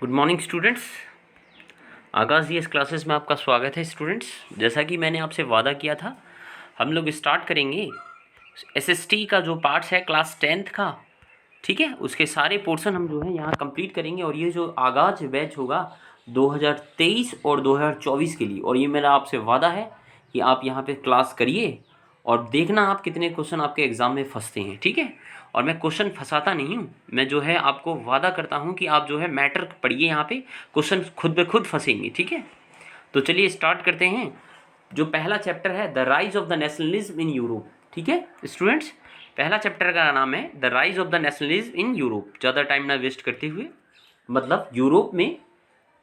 Good morning students. आगाज़ GS classes में आपका स्वागत है स्टूडेंट्स। जैसा कि मैंने आपसे वादा किया था, हम लोग स्टार्ट करेंगे एसएसटी का जो पार्ट्स है क्लास 10th का, ठीक है। उसके सारे पोर्शन हम जो है यहाँ कंप्लीट करेंगे और ये जो आगाज़ बैच होगा 2023 और 2024 के लिए, और ये मेरा आपसे वादा है कि आप यहाँ पे क्लास करिए और देखना आप कितने क्वेश्चन आपके एग्ज़ाम में फंसते हैं, ठीक है। और मैं क्वेश्चन फंसाता नहीं हूँ, मैं जो है आपको वादा करता हूँ कि आप जो है मैटर पढ़िए, यहाँ पे क्वेश्चन खुद ब खुद फंसेंगे, ठीक है। तो चलिए स्टार्ट करते हैं। जो पहला चैप्टर है the rise of the nationalism in Europe, ठीक है स्टूडेंट्स। पहला चैप्टर का नाम है the rise of the nationalism in Europe. ज़्यादा टाइम ना वेस्ट करते हुए, मतलब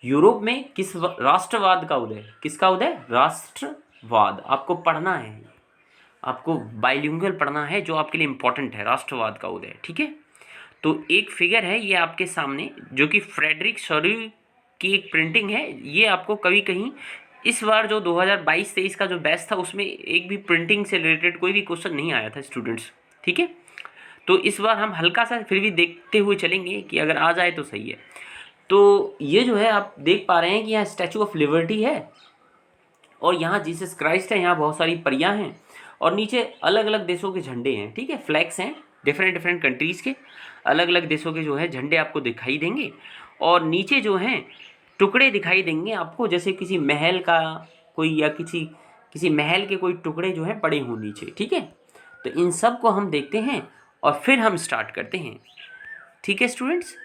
यूरोप में किस राष्ट्रवाद का उदय, किसका उदय, राष्ट्रवाद आपको पढ़ना है, आपको बाइलिंगुअल पढ़ना है, जो आपके लिए इंपॉर्टेंट है, राष्ट्रवाद का उदय, ठीक है। तो एक फिगर है ये आपके सामने, जो कि फ्रेडरिक सॉरी की एक प्रिंटिंग है। ये आपको कभी कहीं इस बार जो 2022-23 का जो बैच था उसमें एक भी प्रिंटिंग से रिलेटेड कोई भी क्वेश्चन नहीं आया था स्टूडेंट्स, ठीक है। तो इस बार हम हल्का सा फिर भी देखते हुए चलेंगे कि अगर आ जाए तो सही है। तो ये जो है आप देख पा रहे हैं कि यहाँ स्टैचू ऑफ लिबर्टी है और यहाँ जीसस क्राइस्ट है, यहाँ बहुत सारी परियां हैं और नीचे अलग अलग देशों के झंडे हैं, ठीक है। फ्लैग्स हैं डिफरेंट कंट्रीज़ के, अलग अलग देशों के जो है झंडे आपको दिखाई देंगे और नीचे जो हैं टुकड़े दिखाई देंगे आपको, जैसे किसी महल का कोई या किसी महल के कोई टुकड़े जो हैं पड़े हों नीचे, ठीक है। तो इन सब को हम देखते हैं और फिर हम स्टार्ट करते हैं, ठीक है स्टूडेंट्स।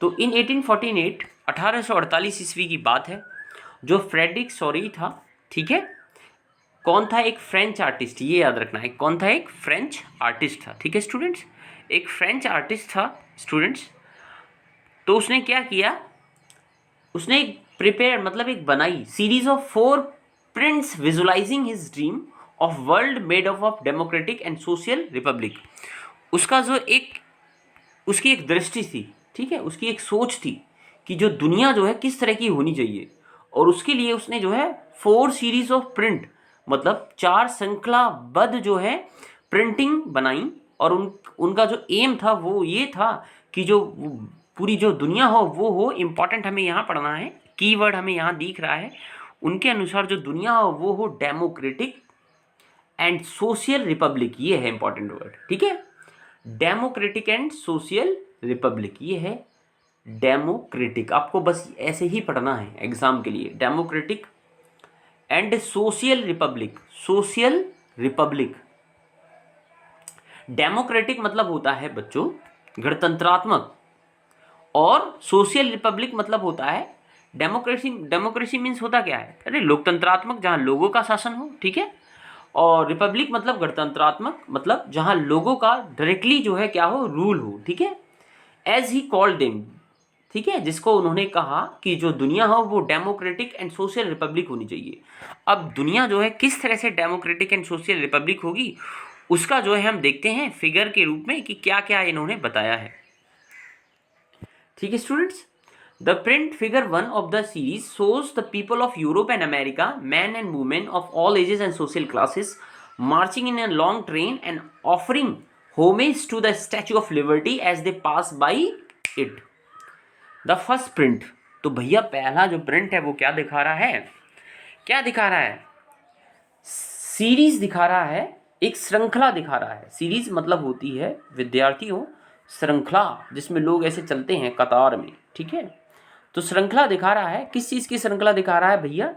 तो इन 1848 ईस्वी की बात है। जो फ्रेडरिक सॉरी था, ठीक है, कौन था, एक फ्रेंच आर्टिस्ट, ये याद रखना है, कौन था, एक फ्रेंच आर्टिस्ट था, ठीक है स्टूडेंट्स। एक फ्रेंच आर्टिस्ट था स्टूडेंट्स। तो उसने क्या किया, उसने एक प्रिपेयर मतलब एक बनाई series of 4 prints visualising his dream of world made up of democratic and social Republic. उसका जो उसकी एक दृष्टि थी, ठीक है, उसकी एक सोच थी कि जो दुनिया जो है किस तरह की होनी चाहिए, और उसके लिए उसने जो है 4 सीरीज ऑफ प्रिंट मतलब 4 श्रृंखलाबद्ध जो है प्रिंटिंग बनाई। और उनका जो एम था वो ये था कि जो पूरी जो दुनिया हो इम्पॉर्टेंट हमें यहाँ पढ़ना है, कीवर्ड हमें यहाँ दिख रहा है। उनके अनुसार जो दुनिया हो डेमोक्रेटिक एंड सोशल रिपब्लिक, ये है इंपॉर्टेंट वर्ड, ठीक है। डेमोक्रेटिक एंड सोशल रिपब्लिक, ये है डेमोक्रेटिक, आपको बस ऐसे ही पढ़ना है एग्जाम के लिए, democratic and social Republic. Social Republic, democratic मतलब होता है बच्चों गणतंत्रात्मक, और सोशल रिपब्लिक मतलब होता है डेमोक्रेसी। डेमोक्रेसी मीन्स होता क्या है, अरे लोकतंत्रात्मक, जहां लोगों का शासन हो, ठीक है। और रिपब्लिक मतलब गणतंत्रात्मक, मतलब जहां लोगों का डायरेक्टली जो है क्या हो, रूल हो, ठीक है। एज ही कॉल्ड देम, ठीक है, जिसको उन्होंने कहा कि जो दुनिया हो वो डेमोक्रेटिक एंड सोशल रिपब्लिक होनी चाहिए। अब दुनिया जो है किस तरह से डेमोक्रेटिक एंड सोशल रिपब्लिक होगी, उसका जो है हम देखते हैं फिगर के रूप में कि क्या क्या इन्होंने बताया है, ठीक है students. The print figure 1 of the series shows the people of Europe and America, men and women of all ages and social classes, marching in a long train and offering homage to the Statue of Liberty as they pass by it. The first print, तो भैया पहला जो print है वो क्या दिखा रहा है, क्या दिखा रहा है, सीरीज दिखा रहा है, एक श्रृंखला दिखा रहा है। सीरीज मतलब होती है विद्यार्थियों श्रृंखला, जिसमें लोग ऐसे चलते हैं कतार में, ठीक है। तो श्रृंखला दिखा रहा है, किस चीज़ की श्रृंखला दिखा रहा है भैया,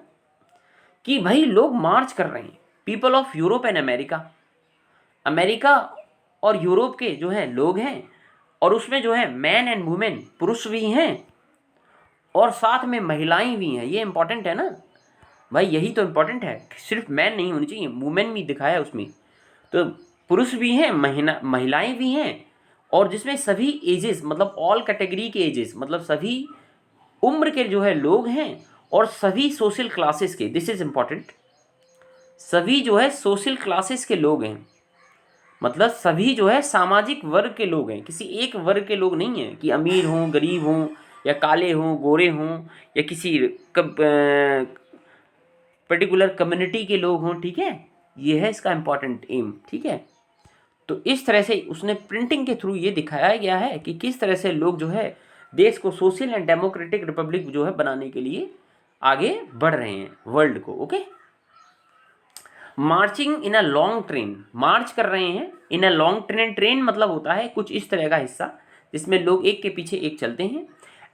कि भाई लोग मार्च कर रहे हैं, people of Europe and America, America और यूरोप के जो है लोग हैं, और उसमें जो है मैन एंड वुमेन, पुरुष भी हैं और साथ में महिलाएं भी हैं। ये इंपॉर्टेंट है ना भाई, यही तो इंपॉर्टेंट है, सिर्फ मैन नहीं होनी चाहिए, वुमेन भी दिखाया उसमें। तो पुरुष भी हैं, महिलाएं भी हैं, और जिसमें सभी एजेस मतलब ऑल कैटेगरी के एजेस मतलब सभी उम्र के जो है लोग हैं, और सभी सोशल क्लासेस के, दिस इज इंपॉर्टेंट, सभी जो है सोशल क्लासेस के लोग हैं, मतलब सभी जो है सामाजिक वर्ग के लोग हैं, किसी एक वर्ग के लोग नहीं हैं कि अमीर हों, गरीब हों, या काले हों, गोरे हों, या किसी पर्टिकुलर कम्युनिटी के लोग हों, ठीक है। ये है इसका इंपॉर्टेंट एम, ठीक है। तो इस तरह से उसने प्रिंटिंग के थ्रू ये दिखाया गया है कि किस तरह से लोग जो है देश को सोशल एंड डेमोक्रेटिक रिपब्लिक जो है बनाने के लिए आगे बढ़ रहे हैं वर्ल्ड को। Okay, marching in a long train, march कर रहे हैं in a long train, train मतलब होता है कुछ इस तरह का हिस्सा जिसमें लोग एक के पीछे एक चलते हैं।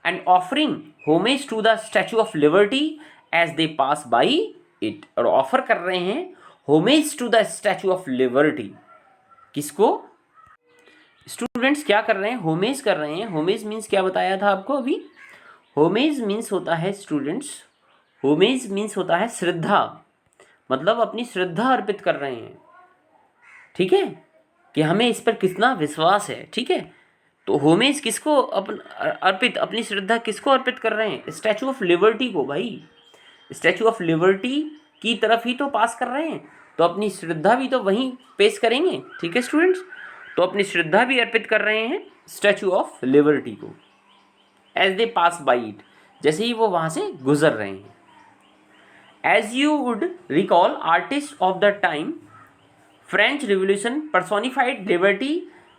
And offering homage to the Statue of Liberty as they pass by it, और ऑफर कर रहे हैं homage to the Statue of Liberty. किसको? स्टूडेंट्स क्या कर रहे हैं? होमेज कर रहे हैं। होमेज मीन्स क्या बताया था आपको अभी? होमेज मीन्स होता है स्टूडेंट्स, होमेज मीन्स होता है श्रद्धा, मतलब अपनी श्रद्धा अर्पित कर रहे हैं, ठीक है, कि हमें इस पर कितना विश्वास है, ठीक है। तो होमेज किसको अर्पित, अपनी श्रद्धा किसको अर्पित कर रहे हैं? स्टैचू ऑफ लिबर्टी को भाई, स्टैचू ऑफ लिबर्टी की तरफ ही तो पास कर रहे हैं, तो अपनी श्रद्धा भी तो वहीं पेश करेंगे, ठीक है स्टूडेंट्स। तो अपनी श्रद्धा भी अर्पित कर रहे हैं स्टैचू ऑफ लिबर्टी को as they pass by it, जैसे ही वो वहाँ से गुजर रहे हैं। As you would recall artist of the time, French Revolution personified liberty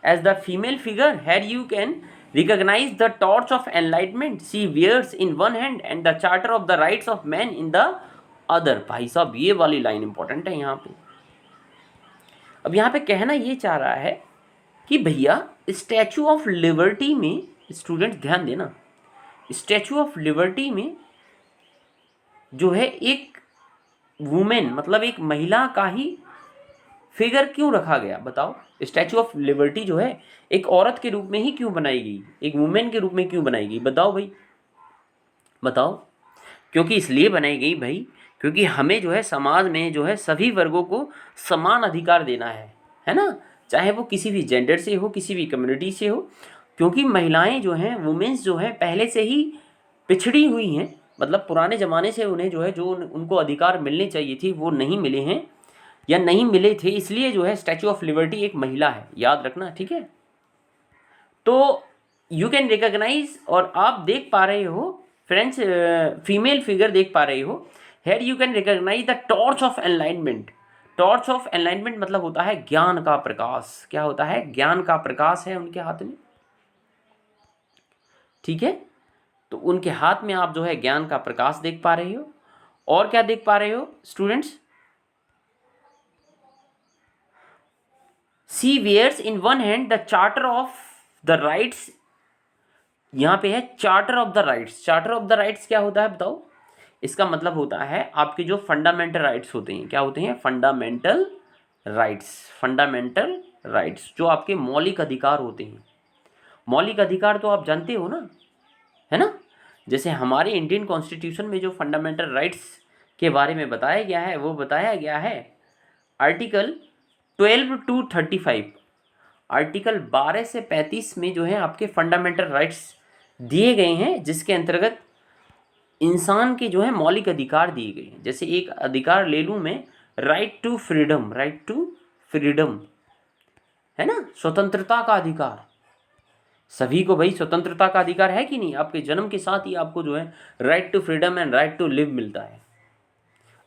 as the female figure. Here you can recognize the torch of enlightenment she wears in one hand and the charter of the rights of man in the other. भाई साहब ये वाली line important है यहाँ पे। अब यहाँ पे कहना ये चाह रहा है कि भैया स्टैचू ऑफ लिबर्टी में, स्टूडेंट ध्यान देना, स्टैचू ऑफ लिबर्टी में जो है एक वुमेन मतलब एक महिला का ही फिगर क्यों रखा गया बताओ? स्टैचू ऑफ लिबर्टी जो है एक औरत के रूप में ही क्यों बनाई गई, एक वुमेन के रूप में क्यों बनाई गई? बताओ भाई, बताओ। क्योंकि इसलिए बनाई गई भाई, क्योंकि हमें जो है समाज में जो है सभी वर्गों को समान अधिकार देना है ना, चाहे वो किसी भी जेंडर से हो, किसी भी कम्युनिटी से हो। क्योंकि महिलाएं जो हैं, वुमेन्स जो हैं, पहले से ही पिछड़ी हुई हैं, मतलब पुराने ज़माने से उन्हें जो है जो उनको अधिकार मिलने चाहिए थी वो नहीं मिले हैं या नहीं मिले थे, इसलिए जो है स्टैचू ऑफ लिबर्टी एक महिला है, याद रखना, ठीक है। तो यू कैन रिकॉग्नाइज, और आप देख पा रहे हो फ्रेंड्स, फीमेल फिगर देख पा रहे हो। Here you can recognise the torch of enlightenment. Torch of enlightenment मतलब होता है ज्ञान का प्रकाश। क्या होता है? ज्ञान का प्रकाश है उनके हाथ में, ठीक है। तो उनके हाथ में आप जो है ज्ञान का प्रकाश देख पा रहे हो। और क्या देख पा रहे हो students? She wears in one hand the charter of the rights, यहाँ पे है charter of the rights. Charter of the rights क्या होता है बताओ? इसका मतलब होता है आपके जो फंडामेंटल राइट्स होते हैं। क्या होते हैं? Fundamental rights. फंडामेंटल राइट्स जो आपके मौलिक अधिकार होते हैं। मौलिक अधिकार तो आप जानते हो ना, है ना। जैसे हमारे इंडियन कॉन्स्टिट्यूशन में जो फंडामेंटल राइट्स के बारे में बताया गया है वो बताया गया है आर्टिकल 12 to 35, आर्टिकल 12 से 35 में जो है आपके फंडामेंटल राइट्स दिए गए हैं, जिसके अंतर्गत इंसान के जो है मौलिक अधिकार दिए गए हैं। जैसे एक अधिकार ले लूँ मैं, right to freedom, right to freedom, है ना, स्वतंत्रता का अधिकार। सभी को भाई स्वतंत्रता का अधिकार है कि नहीं? आपके जन्म के साथ ही आपको जो है right to freedom and right to live मिलता है।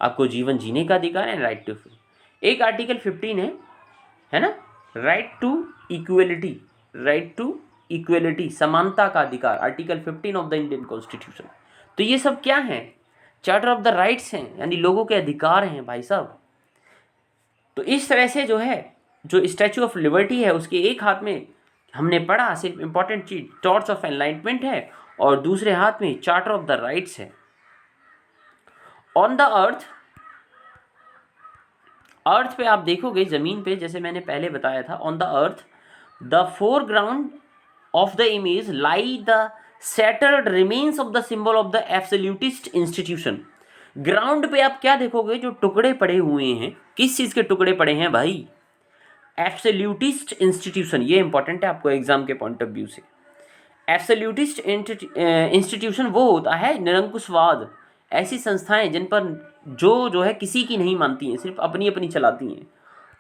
आपको जीवन जीने का अधिकार एंड राइट टू फ्रीडम। एक आर्टिकल 15 है ना, right to equality, right to equality, समानता का अधिकार, article 15 of the Indian constitution. तो ये सब क्या है? चार्टर ऑफ द राइट्स हैं, यानी लोगों के अधिकार हैं भाई साहब। तो इस तरह से जो है जो स्टैचू ऑफ लिबर्टी है उसके एक हाथ में हमने पढ़ा सिर्फ इंपॉर्टेंट चीज टॉर्च ऑफ एनलाइटमेंट है और दूसरे हाथ में चार्टर ऑफ द राइट्स है। ऑन द अर्थ पे आप देखोगे, जमीन पे, जैसे मैंने पहले बताया था, on the earth the foreground of the image lie the shattered remains of the symbol of the absolutist institution. Ground पे आप क्या देखोगे? जो टुकड़े पड़े हुए हैं, किस चीज़ के टुकड़े पड़े हैं भाई? Absolutist institution. ये इंपॉर्टेंट है आपको एग्जाम के पॉइंट ऑफ व्यू से। एब्सोल्यूटिस्ट इंस्टीट्यूशन वो होता है निरंकुशवाद, ऐसी संस्थाएं जिन पर जो है किसी की नहीं मानती हैं, सिर्फ अपनी अपनी चलाती हैं,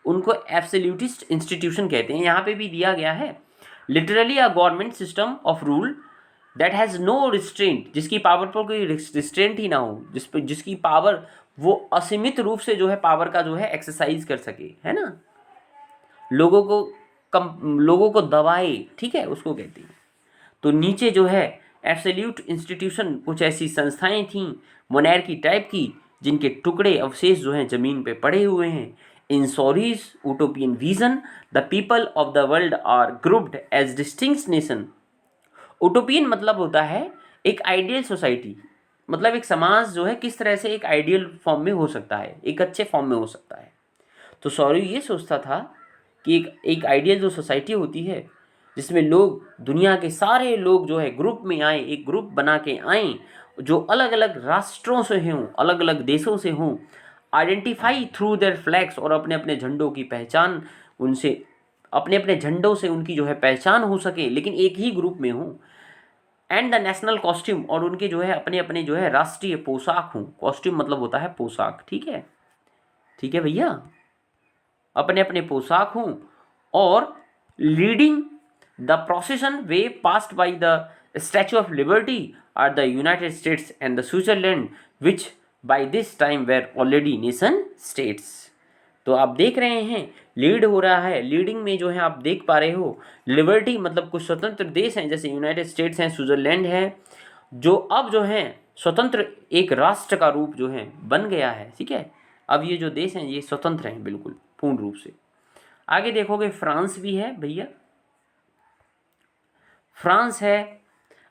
उनको एब्सोल्यूटिस्ट इंस्टीट्यूशन कहते हैं। यहाँ पे भी दिया गया है literally a government system of rule that has no restraint, जिसकी पावर पर कोई रिस्ट्रेंट ही ना हो, जिसकी पावर वो असीमित रूप से जो है पावर का जो है एक्सरसाइज कर सके, है ना, लोगों को दबाए, ठीक है, उसको कहते हैं। तो नीचे जो है एब्सोल्यूट इंस्टीट्यूशन, कुछ ऐसी संस्थाएं थीं मोनार्की टाइप की जिनके टुकड़े अवशेष जो हैं ज़मीन पे पड़े हुए हैं। In Sorrieu's utopian vision the people of the world are grouped as distinct nation. Utopian मतलब होता है एक आइडियल सोसाइटी, मतलब एक समाज जो है किस तरह से एक आइडियल फॉर्म में हो सकता है, एक अच्छे फॉर्म में हो सकता है। तो सॉरी ये सोचता था कि एक आइडियल जो सोसाइटी होती है जिसमें लोग, दुनिया के सारे लोग जो है ग्रुप में आए, एक ग्रुप बना के आए जो अलग अलग राष्ट्रों से हों, अलग अलग देशों से हों, आइडेंटिफाई थ्रू देयर फ्लैग्स, और अपने अपने झंडों की पहचान उनसे, अपने अपने झंडों से उनकी जो है पहचान हो सके, लेकिन एक ही ग्रुप में हों। एंड द नेशनल कॉस्ट्यूम, और उनके जो है अपने अपने जो है राष्ट्रीय पोशाक हों। कॉस्ट्यूम मतलब होता है पोशाक, ठीक है, ठीक है भैया, अपने अपने पोशाक हों। और leading the procession they passed by the Statue of Liberty are the United States and the Switzerland which by this time were already nation states. तो आप देख रहे हैं लीड हो रहा है, लीडिंग में जो है आप देख पा रहे हो लिबर्टी मतलब कुछ स्वतंत्र देश हैं जैसे यूनाइटेड स्टेट्स हैं, स्विट्जरलैंड है, जो अब जो है स्वतंत्र एक राष्ट्र का रूप जो है बन गया है, ठीक है। अब ये जो देश हैं ये स्वतंत्र हैं बिल्कुल पूर्ण रूप से। आगे देखोगे फ्रांस भी है भैया, फ्रांस है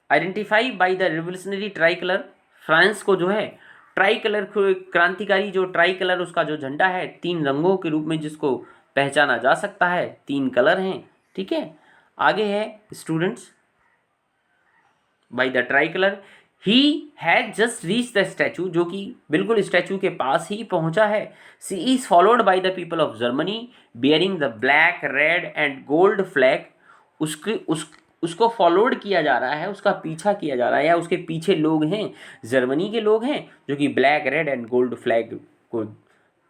identify by the revolutionary try colour. France को जो है ट्राई कलर, क्रांतिकारी जो ट्राई कलर उसका जो झंडा है, 3 रंगों के रूप में जिसको पहचाना जा सकता है, 3 कलर हैं, ठीक है। आगे है students by the tricolour he had just reach the statue, जो कि बिल्कुल स्टैचू के पास ही पहुंचा है। She is followed by the people of Germany bearing the black red and gold flag. उसको फॉलोड किया जा रहा है, उसका पीछा किया जा रहा है, या उसके पीछे लोग हैं, जर्मनी के लोग हैं जो कि black red and gold flag को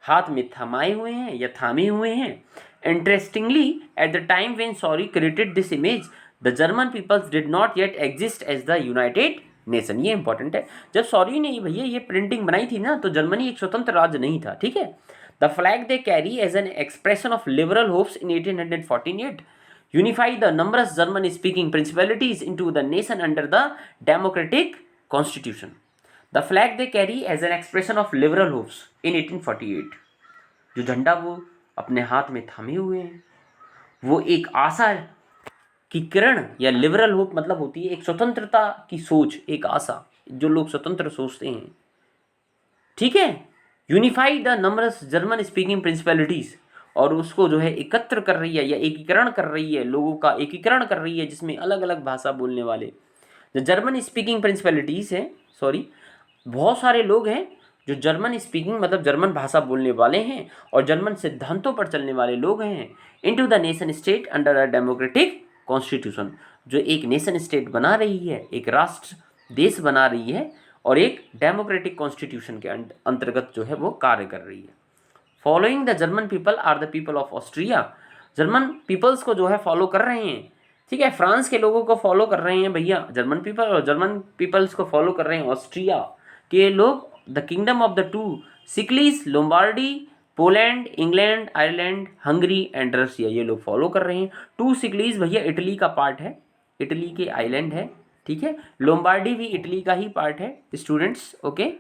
हाथ में थमाए हुए हैं या थामे हुए हैं। Interestingly at the time when Sorrieu created this image the German peoples did not yet exist as the united nation. ये इंपॉर्टेंट है, जब सॉरी ने भैया ये प्रिंटिंग बनाई थी ना, तो जर्मनी एक स्वतंत्र राज्य नहीं था, ठीक है। The flag they carry as an expression of liberal hopes in 1848 unify the numerous German speaking principalities into the nation under the democratic constitution. The flag they carry as an expression of liberal hopes in 1848. जो झंडा वो अपने हाथ में थामे हुए हैं वो एक आशा की किरण, या लिबरल होप मतलब होती है एक स्वतंत्रता की सोच, एक आशा, जो लोग स्वतंत्र सोचते हैं, ठीक है। Unify the numerous German speaking principalities, और उसको जो है एकत्र कर रही है या एकीकरण कर रही है, लोगों का एकीकरण कर रही है जिसमें अलग अलग भाषा बोलने वाले जो जर्मन स्पीकिंग प्रिंसिपलिटीज़ हैं, सॉरी बहुत सारे लोग हैं जो जर्मन स्पीकिंग मतलब जर्मन भाषा बोलने वाले हैं और जर्मन सिद्धांतों पर चलने वाले लोग हैं। Into the nation state under a democratic constitution, जो एक नेशन स्टेट बना रही है, एक राष्ट्र देश बना रही है और एक डेमोक्रेटिक कॉन्स्टिट्यूशन के अंतर्गत जो है वो कार्य कर रही है। Following the German people are the people of Austria, German peoples को जो है फॉलो कर रहे हैं, ठीक है। फ्रांस के लोगों को फॉलो कर रहे हैं भैया जर्मन पीपल, और जर्मन पीपल्स को फॉलो कर रहे हैं ऑस्ट्रिया के लोग। The kingdom of the two Sicilies, Lombardy, Poland, England, Ireland, Hungary and Russia, ये लोग फॉलो कर रहे हैं। 2 सिकलीज भैया इटली का पार्ट है, इटली के आइलैंड है, ठीक है। लोम्बार्डी भी इटली का ही पार्ट है स्टूडेंट्स, ओके।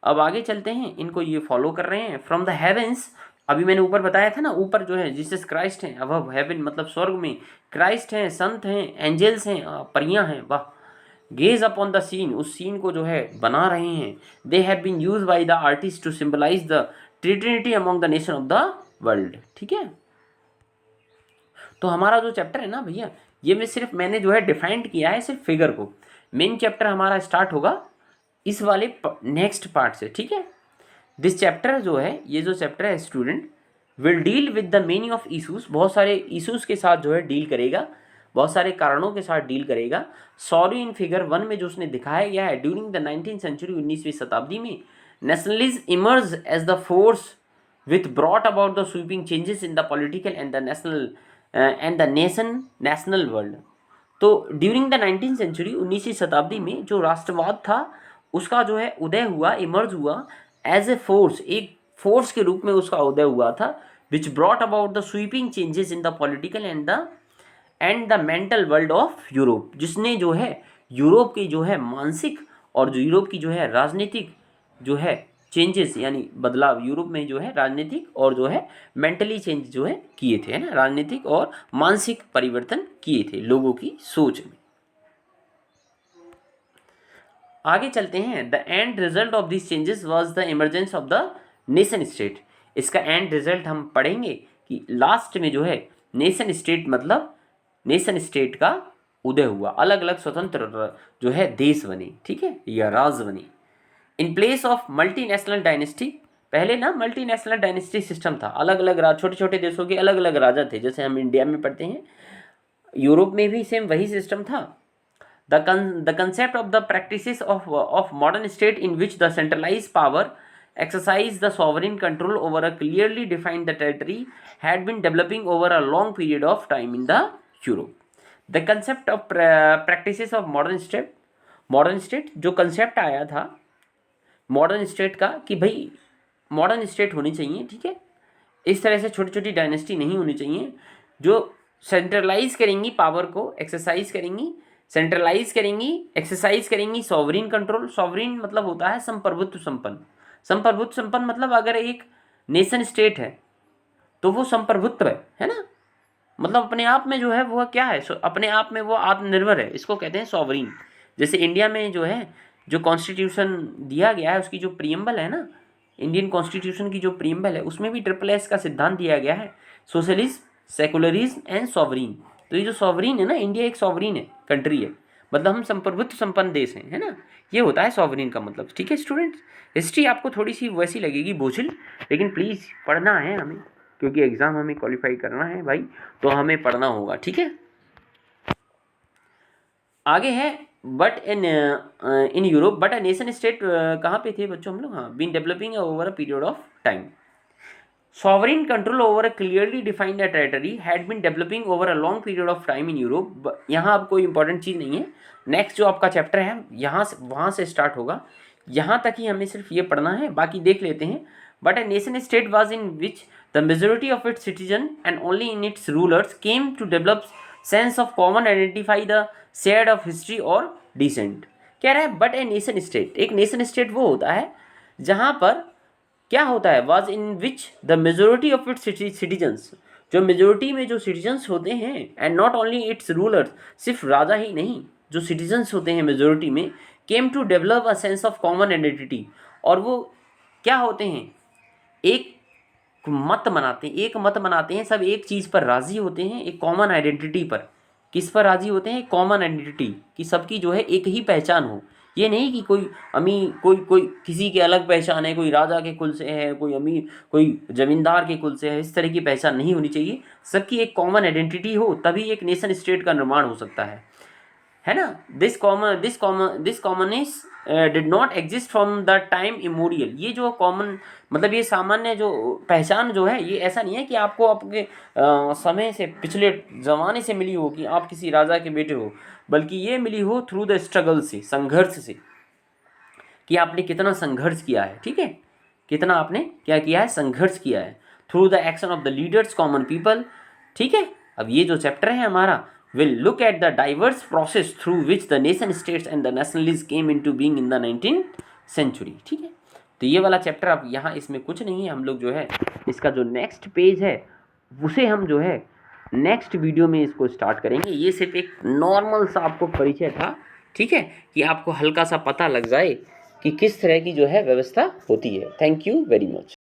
अब आगे चलते हैं, इनको ये फॉलो कर रहे हैं। फ्रॉम द हेवेंस, अभी मैंने ऊपर बताया था ना, ऊपर जो है जीसस क्राइस्ट हैं, अब हेवन मतलब स्वर्ग में क्राइस्ट हैं, संत हैं, एंजल्स हैं, परियां हैं, वाह। गेज अपॉन द सीन, उस सीन को जो है बना रहे हैं। They have been use by the artist to symbolise the trinity among the nation of the world, ठीक है। तो हमारा जो चैप्टर है ना भैया, ये मैंने जो है डिफाइंड किया है सिर्फ फिगर को। मेन चैप्टर हमारा स्टार्ट होगा इस वाले नेक्स्ट पार्ट से, ठीक है। दिस चैप्टर जो है, ये जो चैप्टर है student will deal with the meaning of issues, बहुत सारे इशूज के साथ जो है डील करेगा, बहुत सारे कारणों के साथ डील करेगा। सॉरी इन फिगर 1 में जो उसने दिखाया गया है, ड्यूरिंग द 19th सेंचुरी, 19वीं शताब्दी में nationalism emerge as the force with brought about the sweeping changes in the political and the national world. तो ड्यूरिंग द 19th सेंचुरी, 19वीं शताब्दी में जो राष्ट्रवाद था उसका जो है उदय हुआ, इमर्ज हुआ एज ए फोर्स, एक फोर्स के रूप में उसका उदय हुआ था, which brought about the sweeping changes in the political and the mental world of Europe, जिसने जो है यूरोप की जो है मानसिक और जो यूरोप की जो है राजनीतिक जो है चेंजेस यानी बदलाव, यूरोप में जो है राजनीतिक और जो है मेंटली चेंज जो है किए थे, है ना, राजनीतिक और मानसिक परिवर्तन किए थे लोगों की सोच में। आगे चलते हैं। The end result of this changes was the emergence of the nation state. इसका एंड रिजल्ट हम पढ़ेंगे कि लास्ट में जो है नेशन स्टेट मतलब नेशन स्टेट का उदय हुआ, अलग अलग स्वतंत्र जो है देश बने, ठीक है, या राज्य बने। In place of multinational dynasty, पहले ना मल्टीनेशनल डायनेस्टी सिस्टम था, अलग अलग छोटे छोटे देशों के अलग अलग राजा थे, जैसे हम इंडिया में पढ़ते हैं, यूरोप में भी सेम वही सिस्टम था। The concept of the practices of modern state in which the centralized power exercise the sovereign control over a clearly defined territory had been developing over a long period of time in the Europe. The concept of practices of modern state जो concept आया था modern state का कि भाई modern state होनी चाहिए, ठीक है, इस तरह से छोटी छोटी डायनेस्टी नहीं होनी चाहिए जो सेंट्रलाइज करेंगी पावर को, एक्सरसाइज करेंगी, सेंट्रलाइज करेंगी, एक्सरसाइज करेंगी सॉवरीन कंट्रोल। सॉवरीन मतलब होता है संप्रभुत्व संपन्न। संप्रभुत्व संपन्न मतलब अगर एक नेशन स्टेट है तो वो संप्रभुत्व है ना, मतलब अपने आप में जो है वो क्या है, अपने आप में वो आत्मनिर्भर है, इसको कहते हैं सॉवरीन। जैसे इंडिया में जो है जो कॉन्स्टिट्यूशन दिया गया है उसकी जो प्रीएम्बल है ना, इंडियन कॉन्स्टिट्यूशन की जो प्रीएम्बल है उसमें भी ट्रिपल का सिद्धांत दिया गया है, सोशलिज्म, सेकुलरिज्म एंड सॉवरीन। तो ये जो सॉवरीन है ना, इंडिया एक सॉवरीन है कंट्री है, मतलब हम संप्रभुत्व संपन्न देश हैं, है ना, ये होता है सॉवरीन का मतलब। ठीक है स्टूडेंट्स, हिस्ट्री आपको थोड़ी सी वैसी लगेगी बोझिल, लेकिन प्लीज़ पढ़ना है हमें, क्योंकि एग्ज़ाम हमें क्वालिफाई करना है भाई, तो हमें पढ़ना होगा, ठीक है। आगे है but in Europe but a nation state कहाँ पे थे बच्चों हम लोग, हाँ, been developing over a period of time. Sovereign control over a clearly defined territory had been developing over a long period of time in Europe। यहाँ अब कोई इंपॉर्टेंट चीज़ नहीं है, नेक्स्ट जो आपका चैप्टर है यहाँ से वहाँ से स्टार्ट होगा, यहाँ तक ही हमें सिर्फ ये पढ़ना है, बाकी देख लेते हैं। But a nation state was in which the majority of its citizens and only in its rulers came to develop sense of common identify the shared of history or descent। कह रहा है बट ए नेशन स्टेट, एक nation state वो होता है जहाँ पर क्या होता है, was in which the majority of its citizens, जो मेजोरिटी में जो सिटीजन्स होते हैं, and not only it's rulers, सिर्फ राजा ही नहीं, जो सिटीजन्स होते हैं मेजोरिटी में, came to develop a sense of common identity, और वो क्या होते हैं, एक मत बनाते हैं, सब एक चीज़ पर राज़ी होते हैं, एक कॉमन आइडेंटिटी पर। किस पर राज़ी होते हैं, कॉमन आइडेंटिटी, कि सबकी जो है एक ही पहचान हो। ये नहीं कि कोई अमीर, कोई किसी के अलग पहचान है, कोई राजा के कुल से है, कोई अमीर, कोई जमींदार के कुल से है, इस तरह की पहचान नहीं होनी चाहिए। सबकी एक कॉमन आइडेंटिटी हो तभी एक नेशन स्टेट का निर्माण हो सकता है ना। This commonness did not exist from the time immemorial. ये जो कॉमन मतलब ये सामान्य जो पहचान जो है, ये ऐसा नहीं है कि आपको आपके समय से, पिछले ज़माने से मिली हो कि आप किसी राजा के बेटे हो, बल्कि ये मिली हो थ्रू द स्ट्रगल से, संघर्ष से, कि आपने कितना संघर्ष किया है, ठीक है, कितना आपने क्या किया है, संघर्ष किया है, through the action of the leaders common people. ठीक है, अब ये जो चैप्टर है हमारा will look at the diverse process through which the nation states and the nationalities came into being in the 19th century। ठीक है, तो ये वाला चैप्टर अब यहाँ इसमें कुछ नहीं है, हम लोग जो है इसका जो नेक्स्ट पेज है उसे हम जो है नेक्स्ट वीडियो में इसको स्टार्ट करेंगे। ये सिर्फ एक नॉर्मल सा आपको परिचय था, ठीक है, कि आपको हल्का सा पता लग जाए कि किस तरह की जो है व्यवस्था होती है। Thank you very much.